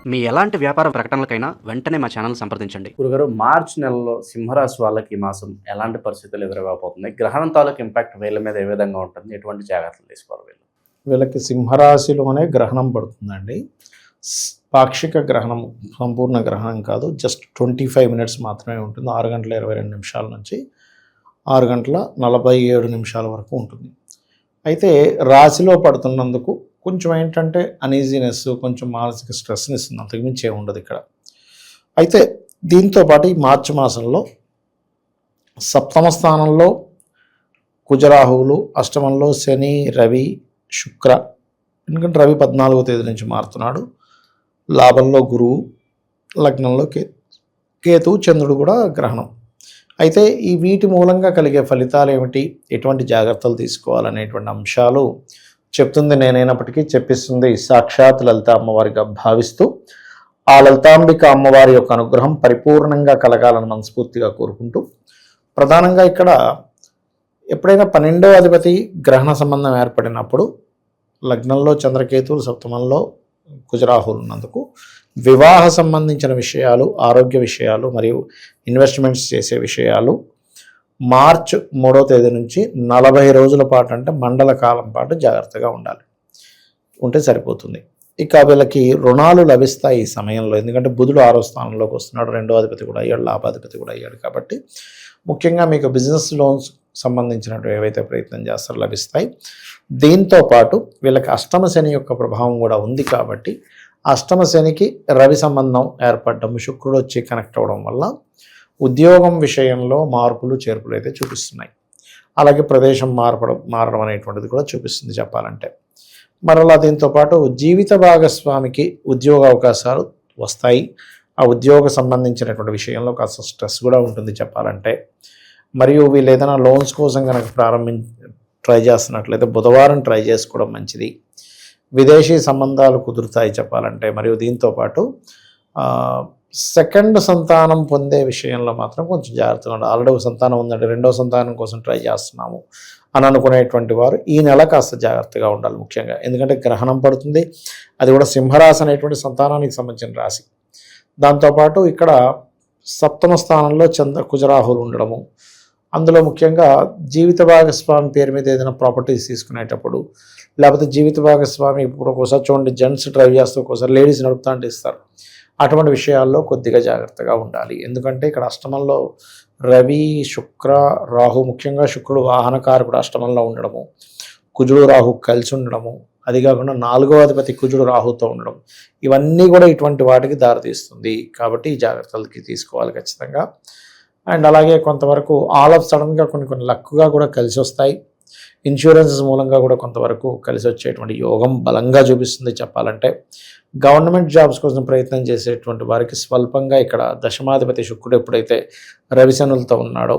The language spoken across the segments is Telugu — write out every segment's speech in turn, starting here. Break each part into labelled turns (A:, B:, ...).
A: మీ ఎలాంటి వ్యాపార ప్రకటనలకైనా వెంటనే మా ఛానల్ సంప్రదించండి.
B: గురుగారు, మార్చి నెలలో సింహరాశి వాళ్ళకి ఈ మాసం ఎలాంటి పరిస్థితులు ఎదురవబోతున్నాయి? గ్రహణం తాలూకు ఇంపాక్ట్ వీళ్ళ మీద ఏ విధంగా ఉంటుంది? ఎటువంటి జాగ్రత్తలు తీసుకోవాలి వీళ్ళు?
C: వీళ్ళకి సింహరాశిలోనే గ్రహణం పడుతుందండి. పాక్షిక గ్రహణం, సంపూర్ణ గ్రహణం కాదు, జస్ట్ 25 మినిట్స్ మాత్రమే ఉంటుంది. 6 గంటల 22 నిమిషాల నుంచి 6 గంటల 47 నిమిషాల వరకు ఉంటుంది. అయితే రాశిలో పడుతున్నందుకు కొంచెం ఏంటంటే అనీజీనెస్, కొంచెం మానసిక స్ట్రెస్ని ఇస్తుంది, అంతకుమించి ఏమి ఉండదు ఇక్కడ. అయితే దీంతోపాటు ఈ మార్చి మాసంలో సప్తమ స్థానంలో కుజరాహువులు, అష్టమంలో శని, రవి, శుక్ర, ఎందుకంటే రవి 14వ తేదీ నుంచి మారుతున్నాడు, లాభంలో గురువు, లగ్నంలో కేతువు, చంద్రుడు కూడా గ్రహణం. అయితే ఈ వీటి మూలంగా కలిగే ఫలితాలు ఏమిటి, ఎటువంటి జాగ్రత్తలు తీసుకోవాలనేటువంటి అంశాలు చెప్తుంది నేనైనప్పటికీ చెప్పిస్తుంది సాక్షాత్ లలిత అమ్మవారిగా భావిస్తూ, ఆ లలితాంబిక అమ్మవారి యొక్క అనుగ్రహం పరిపూర్ణంగా కలగాలని మనస్ఫూర్తిగా కోరుకుంటూ, ప్రధానంగా ఇక్కడ ఎప్పుడైనా 12వ అధిపతి గ్రహణ సంబంధం ఏర్పడినప్పుడు లగ్నంలో చంద్రకేతువులు, సప్తమంలో కుజరాహువులు ఉన్నందుకు వివాహ సంబంధించిన విషయాలు, ఆరోగ్య విషయాలు మరియు ఇన్వెస్ట్మెంట్స్ చేసే విషయాలు మార్చి 3వ తేదీ నుంచి 40 రోజుల పాటు, అంటే మండల కాలం పాటు జాగ్రత్తగా ఉంటే సరిపోతుంది. ఇక వీళ్ళకి రుణాలు లభిస్తాయి ఈ సమయంలో, ఎందుకంటే బుధుడు 6వ స్థానంలోకి వస్తున్నాడు, 2వ అధిపతి కూడా అయ్యాడు, లాభాధిపతి కూడా అయ్యాడు. కాబట్టి ముఖ్యంగా మీకు బిజినెస్ లోన్స్ సంబంధించినట్టు ఏవైతే ప్రయత్నం చేస్తారో లభిస్తాయి. దీంతో పాటు వీళ్ళకి అష్టమ శని యొక్క ప్రభావం కూడా ఉంది. కాబట్టి అష్టమ శనికి రవి సంబంధం ఏర్పడడం, శుక్రుడు వచ్చి కనెక్ట్ అవ్వడం వల్ల ఉద్యోగం విషయంలో మార్పులు చేర్పులు అయితే చూపిస్తున్నాయి. అలాగే ప్రదేశం మారడం అనేటువంటిది కూడా చూపిస్తుంది చెప్పాలంటే. మరలా దీంతోపాటు జీవిత భాగస్వామికి ఉద్యోగ అవకాశాలు వస్తాయి. ఆ ఉద్యోగ సంబంధించినటువంటి విషయంలో కాస్త స్ట్రెస్ కూడా ఉంటుంది చెప్పాలంటే. మరియు వీళ్ళు ఏదైనా లోన్స్ కోసం కనుక ట్రై చేస్తున్నట్లయితే బుధవారం ట్రై చేసుకోవడం మంచిది. విదేశీ సంబంధాలు కుదురుతాయి చెప్పాలంటే. మరియు దీంతోపాటు సెకండ్ సంతానం పొందే విషయంలో మాత్రం కొంచెం జాగ్రత్తగా ఉండాలి. ఆల్రెడీ ఒక సంతానం ఉందంటే 2వ సంతానం కోసం ట్రై చేస్తున్నాము అని అనుకునేటువంటి వారు ఈ నెల కాస్త జాగ్రత్తగా ఉండాలి ముఖ్యంగా. ఎందుకంటే గ్రహణం పడుతుంది, అది కూడా సింహరాశి అనేటువంటి సంతానానికి సంబంధించిన రాశి. దాంతోపాటు ఇక్కడ సప్తమ స్థానంలో కుజరాహువులు ఉండడము, అందులో ముఖ్యంగా జీవిత భాగస్వామి పేరు మీద ఏదైనా ప్రాపర్టీస్ తీసుకునేటప్పుడు, లేకపోతే జీవిత భాగస్వామి ఇప్పుడు ఒక్కోసారి చూడండి జెంట్స్ డ్రైవ్ చేస్తూ ఒక్కోసారి లేడీస్ నడుపుతా అంటే ఇస్తారు. అటువంటి విషయాల్లో కొద్దిగా జాగ్రత్తగా ఉండాలి. ఎందుకంటే ఇక్కడ అష్టమంలో రవి, శుక్ర, రాహు, ముఖ్యంగా శుక్రుడు వాహనకారకుడు అష్టమంలో ఉండడము, కుజుడు రాహు కలిసి ఉండడము, అది కాకుండా 4వ అధిపతి కుజుడు రాహుతో ఉండడం, ఇవన్నీ కూడా ఇటువంటి వాటికి దారితీస్తుంది. కాబట్టి ఈ జాగ్రత్తలకి తీసుకోవాలి ఖచ్చితంగా. అండ్ అలాగే కొంతవరకు ఆల్ ఆఫ్ సడన్గా కొన్ని లక్కుగా కూడా కలిసి వస్తాయి. ఇన్సూరెన్సెస్ మూలంగా కూడా కొంతవరకు కలిసి వచ్చేటువంటి యోగం బలంగా చూపిస్తుంది చెప్పాలంటే. గవర్నమెంట్ జాబ్స్ కోసం ప్రయత్నం చేసేటువంటి వారికి స్వల్పంగా ఇక్కడ దశమాధిపతి శుక్రుడు ఎప్పుడైతే రవిశనులతో ఉన్నాడో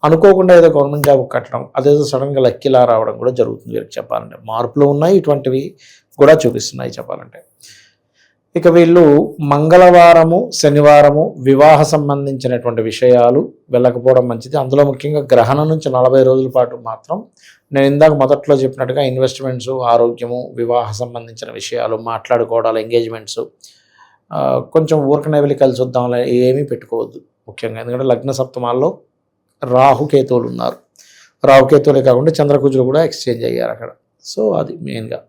C: అనుకోకుండా ఏదో గవర్నమెంట్ జాబ్ కట్టడం, అదేదో సడన్గా లక్కీలా రావడం కూడా జరుగుతుంది వీరికి చెప్పాలంటే. మార్పులు ఉన్నాయి, ఇటువంటివి కూడా చూపిస్తున్నాయి చెప్పాలంటే. ఇక వీళ్ళు మంగళవారము, శనివారము వివాహ సంబంధించినటువంటి విషయాలు వెళ్ళకపోవడం మంచిది. అందులో ముఖ్యంగా గ్రహణం నుంచి 40 రోజుల పాటు మాత్రం నేను ఇందాక మొదట్లో చెప్పినట్టుగా ఇన్వెస్ట్మెంట్స్, ఆరోగ్యము, వివాహ సంబంధించిన విషయాలు, మాట్లాడుకోవడాలు, ఎంగేజ్మెంట్స్, కొంచెం ఊరకనే వెళ్ళి కలిసి వద్దాం ఏమీ పెట్టుకోవద్దు ముఖ్యంగా. ఎందుకంటే లగ్న సప్తమాల్లో రాహుకేతువులు ఉన్నారు. రాహుకేతువులే కాకుండా చంద్రకుజులు కూడా ఎక్స్చేంజ్ అయ్యారు అక్కడ. సో అది మెయిన్గా.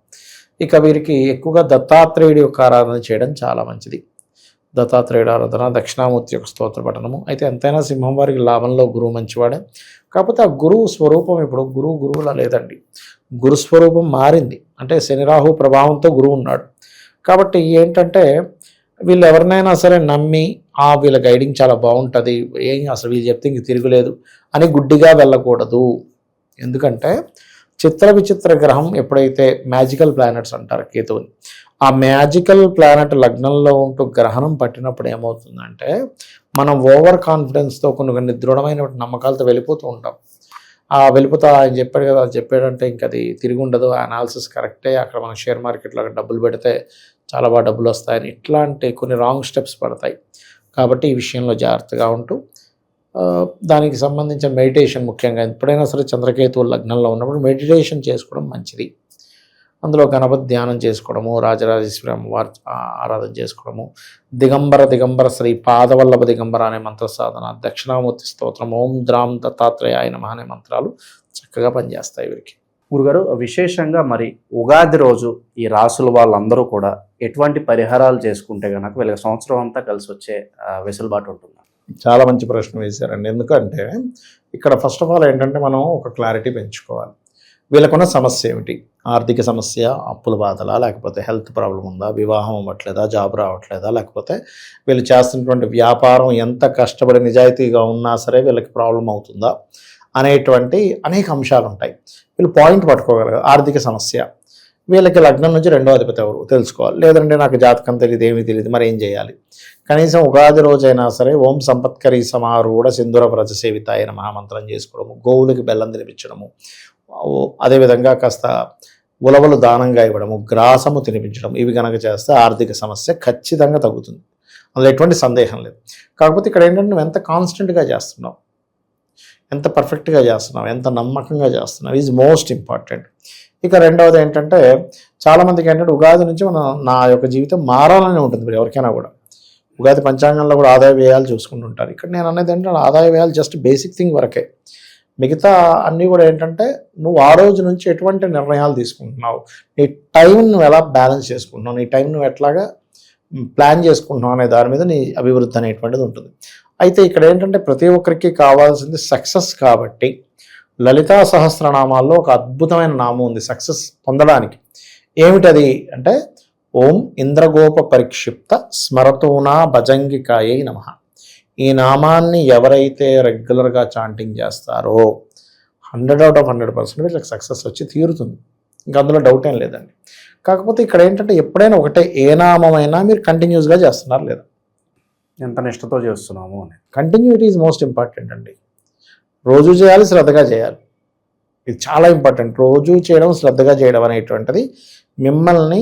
C: ఇక వీరికి ఎక్కువగా దత్తాత్రేయుడి యొక్క ఆరాధన చేయడం చాలా మంచిది. దత్తాత్రేయుడు ఆరాధన, దక్షిణామూర్తి యొక్క స్తోత్ర పఠనము. అయితే ఎంతైనా సింహం వారికి లాభంలో గురువు మంచివాడే. కాకపోతే ఆ గురువు స్వరూపం ఇప్పుడు గురువులా లేదండి. గురు స్వరూపం మారింది. అంటే శని రాహు ప్రభావంతో గురువు ఉన్నాడు. కాబట్టి ఏంటంటే వీళ్ళు ఎవరినైనా సరే నమ్మి వీళ్ళ గైడింగ్ చాలా బాగుంటుంది, అసలు వీళ్ళు చెప్తే ఇంక తిరుగులేదు అని గుడ్డిగా వెళ్ళకూడదు. ఎందుకంటే చిత్ర విచిత్ర గ్రహం ఎప్పుడైతే మ్యాజికల్ ప్లానెట్స్ అంటారు కేతువుని, ఆ మ్యాజికల్ ప్లానెట్ లగ్నంలో ఉంటూ గ్రహణం పట్టినప్పుడు ఏమవుతుందంటే మనం ఓవర్ కాన్ఫిడెన్స్తో కొన్ని దృఢమైన నమ్మకాలతో వెళ్ళిపోతూ ఉంటాం. వెళ్ళిపోతా ఆయన చెప్పాడు కదా, అది చెప్పాడంటే ఇంక అది తిరిగి ఉండదు, అనాలిసిస్ కరెక్టే, అక్కడ మనం షేర్ మార్కెట్లో డబ్బులు పెడితే చాలా బాగా డబ్బులు వస్తాయని ఇట్లాంటి కొన్ని రాంగ్ స్టెప్స్ పడతాయి. కాబట్టి ఈ విషయంలో జాగ్రత్తగా ఉంటూ దానికి సంబంధించిన మెడిటేషన్ ముఖ్యంగా ఎప్పుడైనా సరే చంద్రకేతువు లగ్నంలో ఉన్నప్పుడు మెడిటేషన్ చేసుకోవడం మంచిది. అందులో గణపతి ధ్యానం చేసుకోవడము, రాజరాజేశ్వరి అమ్మవారి ఆరాధన చేసుకోవడము, దిగంబర శ్రీ పాదవల్లభ దిగంబర అనే మంత్ర సాధన, దక్షిణామూర్తి స్తోత్రం, ఓం ద్రాం దత్తాత్రేయాయ నమః అనే మంత్రాలు చక్కగా పనిచేస్తాయి వీరికి.
B: గురుగారు, విశేషంగా మరి ఉగాది రోజు ఈ రాసుల వాళ్ళందరూ కూడా ఎటువంటి పరిహారాలు చేసుకుంటే కనుక వీళ్ళకి సంవత్సరం అంతా కలిసి వచ్చే వెసులుబాటు ఉంటుంది?
C: చాలా మంచి ప్రశ్న వేశారండి. ఎందుకంటే ఇక్కడ ఫస్ట్ ఆఫ్ ఆల్ ఏంటంటే మనం ఒక క్లారిటీ పెంచుకోవాలి. వీళ్ళకున్న సమస్య ఏమిటి? ఆర్థిక సమస్య, అప్పుల బాధలా, లేకపోతే హెల్త్ ప్రాబ్లం ఉందా, వివాహం అవ్వట్లేదా, జాబ్ రావట్లేదా, లేకపోతే వీళ్ళు చేస్తున్నటువంటి వ్యాపారం ఎంత కష్టపడి నిజాయితీగా ఉన్నా సరే వీళ్ళకి ప్రాబ్లం అవుతుందా అనేటువంటి అనేక అంశాలు ఉంటాయి. వీళ్ళు పాయింట్ పట్టుకోగలరు. ఆర్థిక సమస్య, వీళ్ళకి లగ్నం నుంచి 2వ అధిపతి ఎవరు తెలుసుకోవాలి. లేదంటే నాకు జాతకం తెలియదు, ఏమీ తెలియదు, మరి ఏం చేయాలి? కనీసం ఉగాది రోజైనా సరే ఓం సంపత్కరీ సమారూఢ సింధుర వ్రజ సేవితాయ నమః మంత్రం చేసుకోవడము, గోవులకి బెల్లం తినిపించడము, అదేవిధంగా కాస్త ఉలవలు దానంగా ఇవ్వడము, గ్రాసము తినిపించడం, ఇవి కనుక చేస్తే ఆర్థిక సమస్య ఖచ్చితంగా తగ్గుతుంది. అందులో ఎటువంటి సందేహం లేదు. కాకపోతే ఇక్కడ ఏంటంటే నువ్వు ఎంత కాన్స్టెంట్గా చేస్తున్నావు, ఎంత పర్ఫెక్ట్గా చేస్తున్నావు, ఎంత నమ్మకంగా చేస్తున్నావు ఈజ్ మోస్ట్ ఇంపార్టెంట్. ఇక రెండవది ఏంటంటే చాలామందికి ఏంటంటే ఉగాది నుంచి నా యొక్క జీవితం మారాలని ఉంటుంది. మీరు ఎవరికైనా కూడా ఉగాది పంచాంగంలో కూడా ఆదాయ వ్యయాలు చూసుకుంటుంటారు. ఇక్కడ నేను అనేది ఏంటంటే ఆదాయ వ్యయాలు జస్ట్ బేసిక్ థింగ్ వరకే. మిగతా అన్నీ కూడా ఏంటంటే నువ్వు ఆ రోజు నుంచి ఎటువంటి నిర్ణయాలు తీసుకుంటున్నావు, నీ టైం నువ్వు ఎలా బ్యాలెన్స్ చేసుకుంటున్నావు, నీ టైం నువ్వు ఎట్లాగా ప్లాన్ చేసుకుంటున్నావు అనే దాని మీద నీ అభివృద్ధి అనేటువంటిది ఉంటుంది. అయితే ఇక్కడ ఏంటంటే ప్రతి ఒక్కరికి కావాల్సింది సక్సెస్. కాబట్టి లలితా సహస్రనామాల్లో ఒక అద్భుతమైన నామం ఉంది సక్సెస్ పొందడానికి. ఏమిటది అంటే ఓం ఇంద్రగోప పరిక్షిప్త స్మరతూనా భజంగికాయై నమః. ఈ నామాన్ని ఎవరైతే రెగ్యులర్గా చాంటింగ్ చేస్తారో 100/100% వీళ్ళకి సక్సెస్ వచ్చి తీరుతుంది. ఇంకా అందులో డౌట్ ఏం లేదండి. కాకపోతే ఇక్కడ ఏంటంటే ఎప్పుడైనా ఒకటే ఏ నామమైనా మీరు కంటిన్యూస్గా చేస్తున్నారు లేదా,
B: ఎంత నిష్టతో చేస్తున్నాము అని.
C: కంటిన్యూటీ ఈజ్ మోస్ట్ ఇంపార్టెంట్ అండి. రోజు చేయాలి, శ్రద్ధగా చేయాలి. ఇది చాలా ఇంపార్టెంట్. రోజు చేయడం, శ్రద్ధగా చేయడం అనేటువంటిది మిమ్మల్ని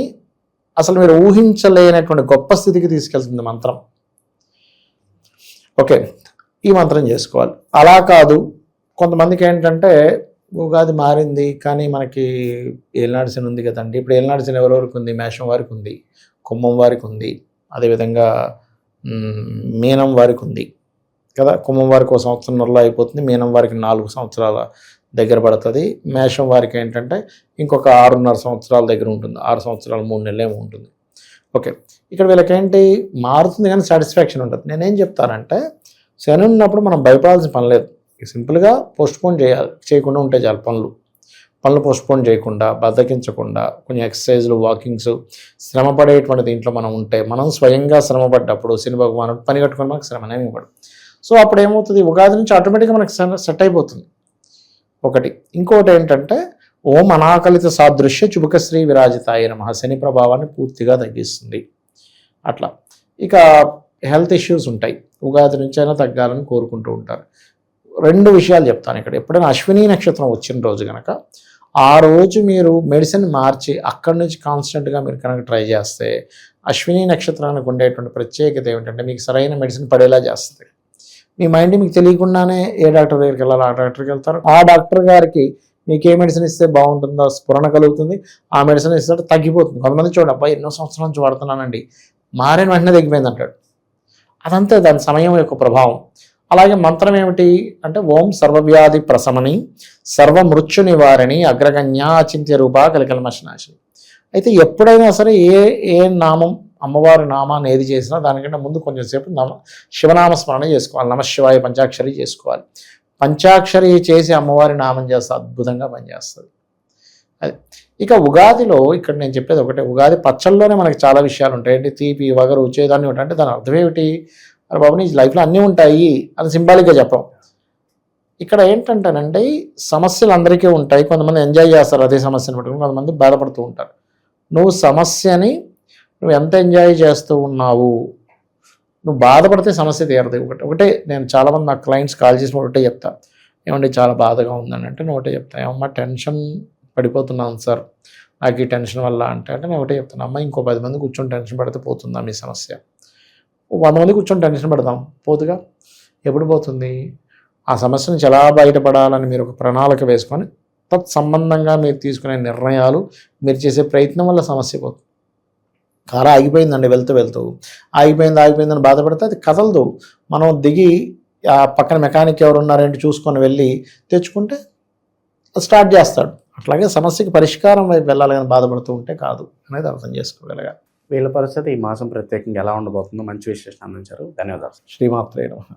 C: అసలు మీరు ఊహించలేనటువంటి గొప్ప స్థితికి తీసుకెళ్తుంది మంత్రం. ఓకే, ఈ మంత్రం చేసుకోవాలి. అలా కాదు, కొంతమందికి ఏంటంటే ఉగాది మారింది కానీ మనకి ఏలినాటి శని ఉంది కదండి. ఇప్పుడు ఏలినాటి శని ఎవరెవరికి ఉంది? మేషం వారికి ఉంది, కుంభం వారికి ఉంది, అదేవిధంగా మీనం వారికి ఉంది కదా. కుంభం వారికి 1 సంవత్సరంలో అయిపోతుంది, మీనం వారికి 4 సంవత్సరాల దగ్గర పడుతుంది, మేషం వారికి ఏంటంటే ఇంకొక 6.5 సంవత్సరాల దగ్గర ఉంటుంది, 6 సంవత్సరాలు 3 నెలలు ఏమో ఉంటుంది. ఓకే, ఇక్కడ వీళ్ళకేంటి మారుతుంది కానీ సాటిస్ఫాక్షన్ ఉంటుంది. నేనేం చెప్తానంటే శని ఉన్నప్పుడు మనం భయపడాల్సిన పని లేదు. సింపుల్గా పోస్ట్పోన్ చేయకుండా ఉంటే చాలు. పనులు పోస్ట్పోన్ చేయకుండా, బద్దకించకుండా, కొంచెం ఎక్సర్సైజ్లు, వాకింగ్స్, శ్రమ పడేటువంటి దీంట్లో మనం ఉంటే, మనం స్వయంగా శ్రమ పడ్డప్పుడు శని భగవానుడు పని కట్టుకొని మనకు శ్రమ అనేవి ఇవ్వడు. సో అప్పుడు ఏమవుతుంది, ఉగాది నుంచి ఆటోమేటిక్గా మనకు సెట్ అయిపోతుంది ఒకటి. ఇంకొకటి ఏంటంటే ఓం అనాకలిత సాదృశ్య చుబుకశ్రీ విరాజితాయ నమః శని ప్రభావాన్ని పూర్తిగా తగ్గిస్తుంది. అట్లా ఇక హెల్త్ ఇష్యూస్ ఉంటాయి, ఉగాది నుంచి అయినా తగ్గాలని కోరుకుంటూ ఉంటారు. 2 విషయాలు చెప్తాను ఇక్కడ. ఎప్పుడైనా అశ్విని నక్షత్రం వచ్చిన రోజు కనుక ఆ రోజు మీరు మెడిసిన్ మార్చి అక్కడి నుంచి కాన్స్టెంట్గా మీరు కనుక ట్రై చేస్తే అశ్విని నక్షత్రానికి ఉండేటువంటి ప్రత్యేకత ఏమిటంటే మీకు సరైన మెడిసిన్ పడేలా చేస్తుంది. మీ మైండ్ మీకు తెలియకుండానే ఏ డాక్టర్ దగ్గరికి వెళ్ళాలి ఆ డాక్టర్కి వెళ్తారు. ఆ డాక్టర్ గారికి మీకు ఏ మెడిసిన్ ఇస్తే బాగుంటుందో స్ఫురణ కలుగుతుంది. ఆ మెడిసిన్ ఇస్తే తగ్గిపోతుంది. కొంతమంది చూడండి, అబ్బాయి ఎన్నో సంవత్సరాల నుంచి వాడుతున్నానండి, మారిన వెంటనే తగ్గిపోయింది అంటాడు. అదంతే, దాని సమయం యొక్క ప్రభావం. అలాగే మంత్రం ఏమిటి అంటే ఓం సర్వవ్యాధి ప్రశమని సర్వమృత్యు నివారణి అగ్రగణ్యా అచింత్య రూపా కలికల్మశనాశిని. అయితే ఎప్పుడైనా సరే ఏ నామం, అమ్మవారి నామాన్ని ఏది చేసినా దానికంటే ముందు కొంచెం సేపు శివనామ స్మరణ చేసుకోవాలి. నమశివాయ పంచాక్షరి చేసుకోవాలి. పంచాక్షరి చేసి అమ్మవారి నామం చేస్తే అద్భుతంగా పనిచేస్తుంది. అది ఇక ఉగాదిలో ఇక్కడ నేను చెప్పేది ఒకటే, ఉగాది పచ్చళ్ళలోనే మనకి చాలా విషయాలు ఉంటాయి. ఏంటి తీపి, వగరు, చేదాన్ని ఉంటాయి. అంటే దాని అర్థం ఏమిటి? అరే బాబు, నీ లైఫ్లో అన్నీ ఉంటాయి అని సింబాలిక్గా చెప్పం. ఇక్కడ ఏంటంటేనండి సమస్యలు అందరికీ ఉంటాయి. కొంతమంది ఎంజాయ్ చేస్తారు అదే సమస్యను పట్టుకుని, కొంతమంది బాధపడుతూ ఉంటారు. నువ్వు సమస్యని నువ్వు ఎంత ఎంజాయ్ చేస్తూ ఉన్నావు, నువ్వు బాధపడితే సమస్య తీరదు. ఒకటే నేను చాలామంది నాకు క్లయింట్స్ కాల్ చేసిన ఒకటే చెప్తా, ఏమంటే చాలా బాధగా ఉందని అంటే నేను ఒకటే చెప్తాను, ఏమమ్మా టెన్షన్ పడిపోతున్నాను సార్ నాకు ఈ టెన్షన్ వల్ల అంటే నేను ఒకటే చెప్తాను, అమ్మ ఇంకో 10 మంది కూర్చొని టెన్షన్ పడితే పోతుందా మీ సమస్య? 100 మంది కూర్చొని టెన్షన్ పెడదాం, పోతుగా. ఎప్పుడు పోతుంది? ఆ సమస్య నుంచి ఎలా బయటపడాలని మీరు ఒక ప్రణాళిక వేసుకొని తత్సంబంధంగా మీరు తీసుకునే నిర్ణయాలు, మీరు చేసే ప్రయత్నం వల్ల సమస్య పోతుంది. కారు ఆగిపోయిందండి, వెళ్తూ ఆగిపోయిందని బాధపడితే అది కదలదు. మనం దిగి ఆ పక్కన మెకానిక్ ఎవరు ఉన్నారేంటి చూసుకొని వెళ్ళి తెచ్చుకుంటే స్టార్ట్ చేస్తాడు. అట్లాగే సమస్యకి పరిష్కారం వైపు వెళ్ళాలి కానీ బాధపడుతూ ఉంటే కాదు అనేది అర్థం చేసుకోగలగాలి.
B: వీళ్ళ పరిస్థితి ఈ మాసం ప్రత్యేకంగా ఎలా ఉండబోతుందో మంచి విశ్లేషణ అందించారు. ధన్యవాదాలు.
C: శ్రీమాత్రే నమః.